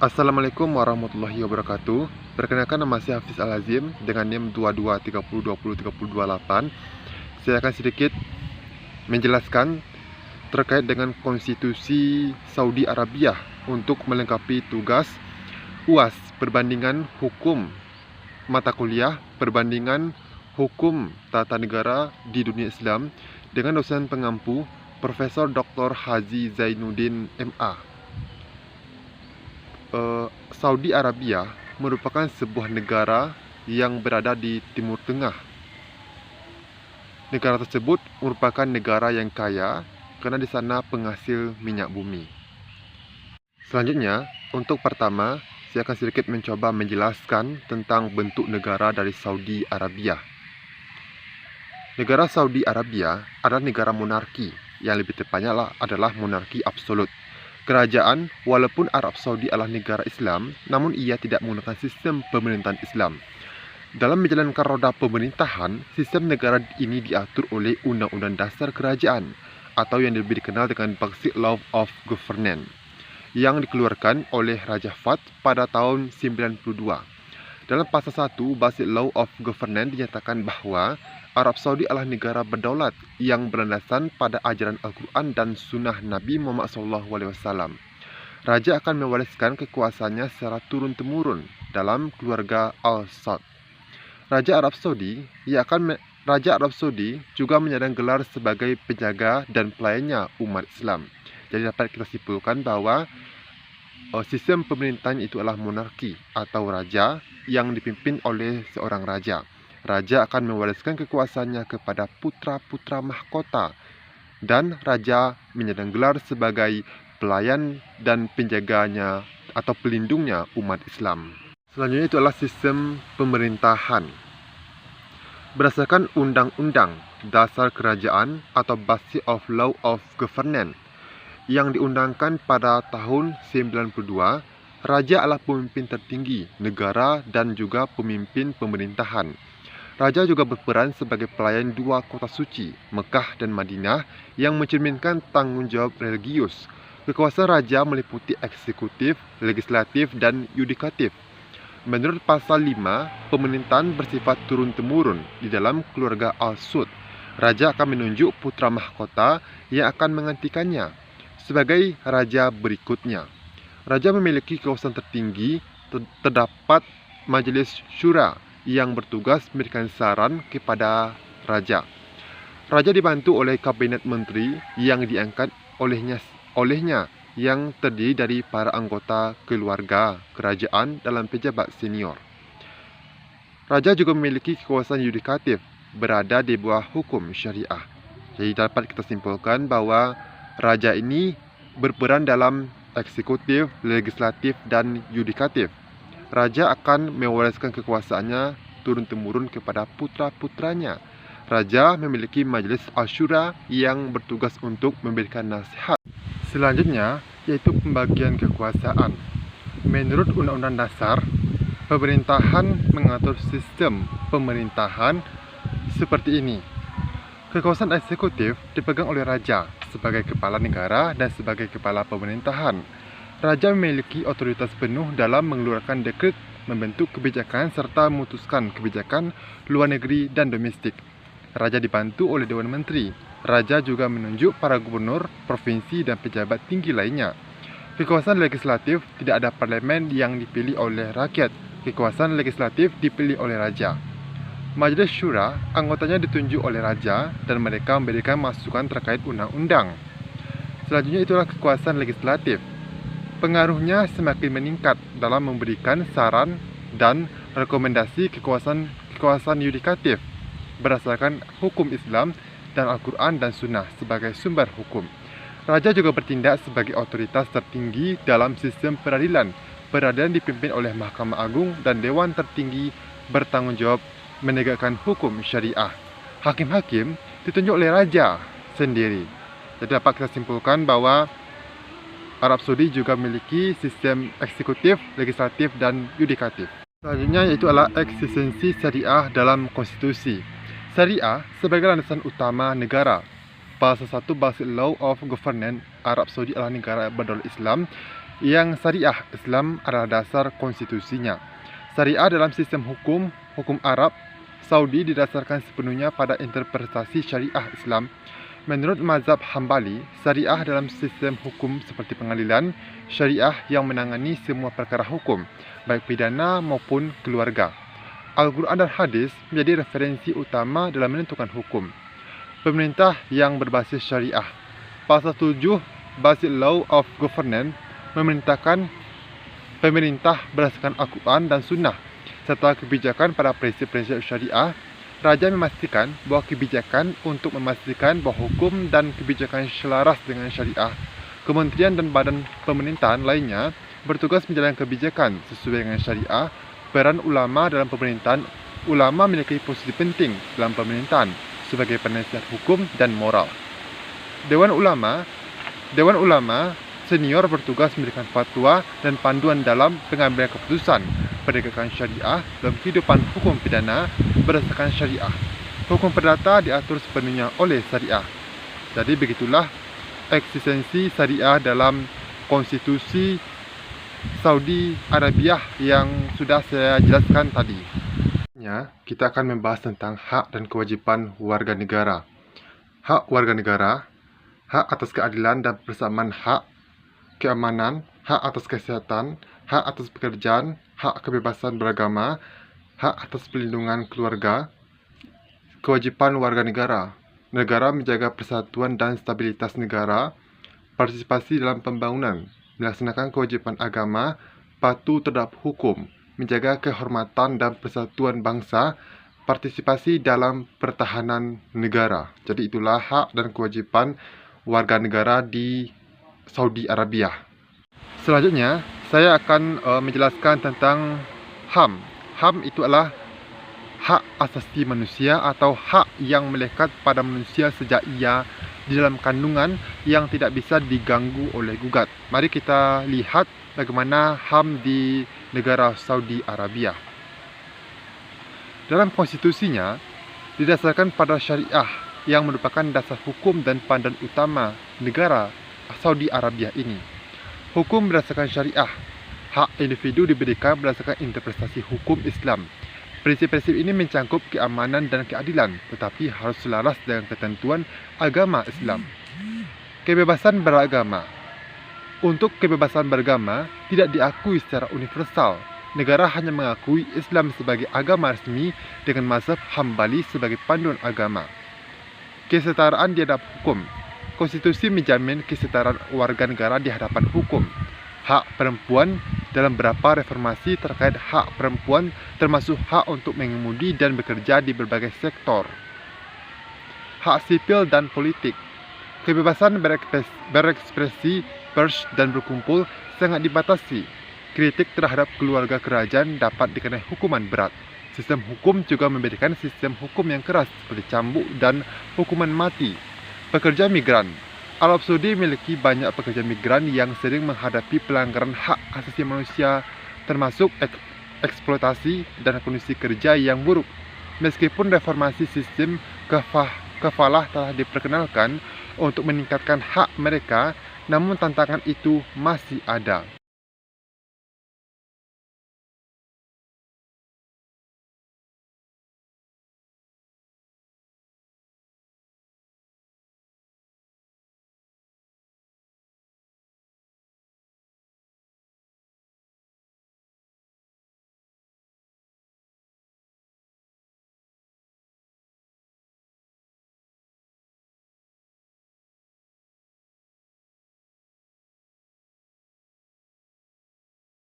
Assalamualaikum warahmatullahi wabarakatuh. Perkenalkan, nama saya Hafiz Al-Azim dengan NIM 2230203028. Saya akan sedikit menjelaskan terkait dengan konstitusi Saudi Arabia untuk melengkapi tugas UAS perbandingan hukum mata kuliah perbandingan hukum tata negara di dunia Islam dengan dosen pengampu Profesor Dr. Haji Zainuddin MA. Saudi Arabia merupakan sebuah negara yang berada di Timur Tengah. Negara tersebut merupakan negara yang kaya karena di sana penghasil minyak bumi. Selanjutnya, untuk pertama, saya akan sedikit mencoba menjelaskan tentang bentuk negara dari Saudi Arabia. Negara Saudi Arabia adalah negara monarki, yang lebih tepatnya adalah monarki absolut. Kerajaan, walaupun Arab Saudi adalah negara Islam, namun ia tidak menggunakan sistem pemerintahan Islam. Dalam menjalankan roda pemerintahan, sistem negara ini diatur oleh Undang-Undang Dasar Kerajaan, atau yang lebih dikenal dengan Basic Law of Governance, yang dikeluarkan oleh Raja Fahd pada tahun 92. Dalam pasal 1 Basic Law of Governance dinyatakan bahwa Arab Saudi adalah negara berdaulat yang berlandaskan pada ajaran Al-Quran dan Sunnah Nabi Muhammad SAW. Raja akan mewariskan kekuasaannya secara turun-temurun dalam keluarga Al-Saud. Raja Arab Saudi juga menyandang gelar sebagai penjaga dan pelayannya umat Islam. Jadi dapat kita simpulkan bahwa sistem pemerintahan itu adalah monarki atau raja yang dipimpin oleh seorang raja. Raja akan mewariskan kekuasaannya kepada putra-putra mahkota, dan raja menyandang gelar sebagai pelayan dan penjaganya atau pelindungnya umat Islam. Selanjutnya itu adalah sistem pemerintahan. Berdasarkan Undang-Undang Dasar Kerajaan atau Basic of Law of Governance yang diundangkan pada tahun 92, raja adalah pemimpin tertinggi negara dan juga pemimpin pemerintahan. Raja juga berperan sebagai pelayan dua kota suci, Mekah dan Madinah, yang mencerminkan tanggung jawab religius. Kekuasaan raja meliputi eksekutif, legislatif, dan yudikatif. Menurut pasal 5, pemerintahan bersifat turun-temurun di dalam keluarga Al-Saud. Raja akan menunjuk putra mahkota yang akan menggantikannya sebagai raja berikutnya. Raja memiliki kekuasaan tertinggi. Terdapat Majelis Syura yang bertugas memberikan saran kepada raja. Raja dibantu oleh kabinet menteri yang diangkat olehnya yang terdiri dari para anggota keluarga kerajaan dalam pejabat senior. Raja juga memiliki kekuasaan yudikatif berada di bawah hukum syariah. Jadi dapat kita simpulkan bahwa raja ini berperan dalam eksekutif, legislatif, dan yudikatif. Raja akan mewariskan kekuasaannya turun-temurun kepada putra-putranya. Raja memiliki Majelis Asyura yang bertugas untuk memberikan nasihat. Selanjutnya, yaitu pembagian kekuasaan. Menurut Undang-Undang Dasar, pemerintahan mengatur sistem pemerintahan seperti ini. Kekuasaan eksekutif dipegang oleh raja sebagai kepala negara dan sebagai kepala pemerintahan. Raja memiliki otoritas penuh dalam mengeluarkan dekret, membentuk kebijakan, serta memutuskan kebijakan luar negeri dan domestik. Raja dibantu oleh Dewan Menteri. Raja juga menunjuk para gubernur, provinsi, dan pejabat tinggi lainnya. Kekuasaan legislatif, tidak ada parlemen yang dipilih oleh rakyat. Kekuasaan legislatif dipilih oleh raja. Majelis Syura, anggotanya ditunjuk oleh raja dan mereka memberikan masukan terkait undang-undang. Selanjutnya itulah kekuasaan legislatif. Pengaruhnya semakin meningkat dalam memberikan saran dan rekomendasi kekuasaan yudikatif berdasarkan hukum Islam dan Al-Quran dan Sunnah sebagai sumber hukum. Raja juga bertindak sebagai otoritas tertinggi dalam sistem peradilan. Peradilan dipimpin oleh Mahkamah Agung dan Dewan Tertinggi bertanggung jawab menegakkan hukum syariah. Hakim-hakim ditunjuk oleh raja sendiri. Jadi dapat kita simpulkan bahwa Arab Saudi juga memiliki sistem eksekutif, legislatif, dan yudikatif. Selanjutnya yaitu adalah eksistensi syariah dalam konstitusi. Syariah sebagai landasan utama negara. Pasal 1 Basic Law of Governance, Arab Saudi adalah negara berdaulat Islam yang syariah Islam adalah dasar konstitusinya. Syariah dalam sistem hukum Arab Saudi didasarkan sepenuhnya pada interpretasi syariah Islam. Menurut mazhab Hambali, syariah dalam sistem hukum seperti pengadilan syariah yang menangani semua perkara hukum, baik pidana maupun keluarga. Al-Quran dan hadis menjadi referensi utama dalam menentukan hukum. Pemerintah yang berbasis syariah. Pasal 7 Basic Law of Governance memerintahkan pemerintah berdasarkan Al-Quran dan Sunnah serta kebijakan pada prinsip-prinsip syariah. Raja memastikan bahawa kebijakan untuk memastikan bahawa hukum dan kebijakan selaras dengan syariah. Kementerian dan badan pemerintahan lainnya bertugas menjalankan kebijakan sesuai dengan syariah. Peran ulama dalam pemerintahan. Ulama memiliki posisi penting dalam pemerintahan sebagai penasihat hukum dan moral. Dewan Ulama senior bertugas memberikan fatwa dan panduan dalam pengambilan keputusan penegakan syariah dalam kehidupan hukum pidana berdasarkan syariah. Hukum perdata diatur sepenuhnya oleh syariah. Jadi begitulah eksistensi syariah dalam konstitusi Saudi Arabia yang sudah saya jelaskan tadi. Kita akan membahas tentang hak dan kewajiban warga negara. Hak warga negara, hak atas keadilan dan persamaan hak, keamanan, hak atas kesehatan, hak atas pekerjaan, hak kebebasan beragama, hak atas perlindungan keluarga. Kewajiban warga negara. Negara menjaga persatuan dan stabilitas negara, partisipasi dalam pembangunan, melaksanakan kewajiban agama, patuh terhadap hukum, menjaga kehormatan dan persatuan bangsa, partisipasi dalam pertahanan negara. Jadi itulah hak dan kewajiban warga negara di Saudi Arabia. Selanjutnya, saya akan menjelaskan tentang HAM. HAM itu adalah hak asasi manusia atau hak yang melekat pada manusia sejak ia di dalam kandungan yang tidak bisa diganggu oleh gugat. Mari kita lihat bagaimana HAM di negara Saudi Arabia. Dalam konstitusinya, didasarkan pada syariah yang merupakan dasar hukum dan panduan utama negara Saudi Arabia ini. Hukum berdasarkan syariah. Hak individu diberikan berdasarkan interpretasi hukum Islam. Prinsip-prinsip ini mencakup keamanan dan keadilan, tetapi harus selaras dengan ketentuan agama Islam. Kebebasan beragama. Untuk kebebasan beragama tidak diakui secara universal. Negara hanya mengakui Islam sebagai agama resmi dengan mazhab Hambali sebagai panduan agama. Kesetaraan di hadapan hukum. Konstitusi menjamin kesetaraan warga negara di hadapan hukum. Hak perempuan dalam beberapa reformasi terkait hak perempuan termasuk hak untuk mengemudi dan bekerja di berbagai sektor. Hak sipil dan politik. Kebebasan berekspresi, pers dan berkumpul sangat dibatasi. Kritik terhadap keluarga kerajaan dapat dikenai hukuman berat. Sistem hukum juga memberikan sistem hukum yang keras seperti cambuk dan hukuman mati. Pekerja migran. Arab Saudi memiliki banyak pekerja migran yang sering menghadapi pelanggaran hak asasi manusia termasuk eksploitasi dan kondisi kerja yang buruk. Meskipun reformasi sistem kafalah telah diperkenalkan untuk meningkatkan hak mereka, namun tantangan itu masih ada.